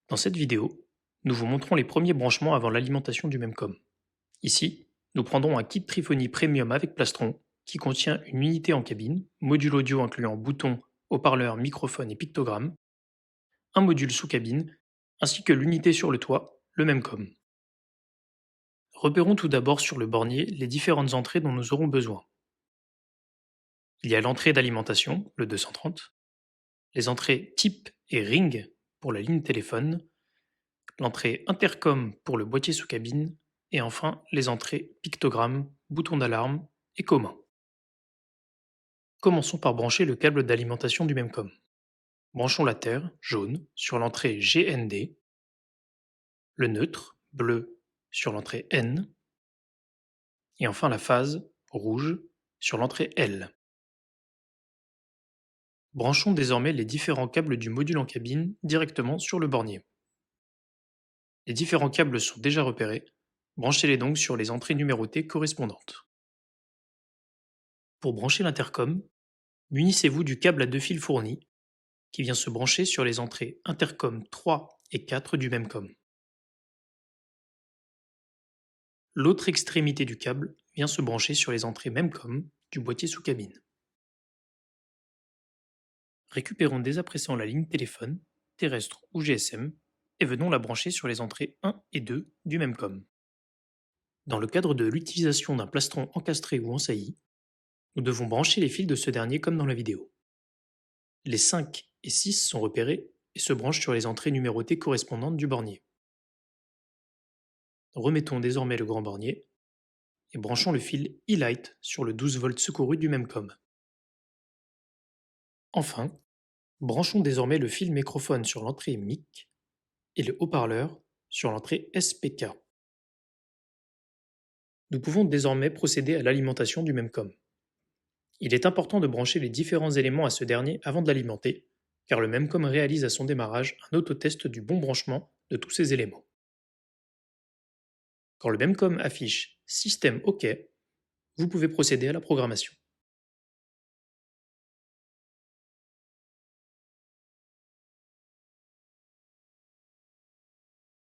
Dans cette vidéo, nous vous montrons les premiers branchements avant l'alimentation du Memcom. Ici, nous prendrons un kit Trifonie Premium avec plastron qui contient une unité en cabine, module audio incluant bouton, haut-parleur, microphone et pictogramme, un module sous cabine, ainsi que l'unité sur le toit, le Memcom. Repérons tout d'abord sur le bornier les différentes entrées dont nous aurons besoin. Il y a l'entrée d'alimentation, le 230, les entrées type et ring pour la ligne téléphone, l'entrée intercom pour le boîtier sous cabine, et enfin les entrées pictogramme, bouton d'alarme et commun. Commençons par brancher le câble d'alimentation du Memcom. Branchons la terre, jaune, sur l'entrée GND, le neutre, bleu, sur l'entrée N, et enfin la phase, rouge, sur l'entrée L. Branchons désormais les différents câbles du module en cabine directement sur le bornier. Les différents câbles sont déjà repérés, branchez-les donc sur les entrées numérotées correspondantes. Pour brancher l'intercom, munissez-vous du câble à 2 fils fourni, qui vient se brancher sur les entrées intercom 3 et 4 du Memcom. L'autre extrémité du câble vient se brancher sur les entrées Memcom du boîtier sous cabine. Récupérons dès à présent la ligne téléphone, terrestre ou GSM, et venons la brancher sur les entrées 1 et 2 du Memcom. Dans le cadre de l'utilisation d'un plastron encastré ou en saillie, nous devons brancher les fils de ce dernier comme dans la vidéo. Les 5 et 6 sont repérés et se branchent sur les entrées numérotées correspondantes du bornier. Remettons désormais le grand bornier et branchons le fil e-light sur le 12 volts secouru du Memcom. Enfin, branchons désormais le fil microphone sur l'entrée mic et le haut-parleur sur l'entrée SPK. Nous pouvons désormais procéder à l'alimentation du Memcom. Il est important de brancher les différents éléments à ce dernier avant de l'alimenter, car le Memcom réalise à son démarrage un autotest du bon branchement de tous ces éléments. Quand le Memcom affiche Système OK, vous pouvez procéder à la programmation.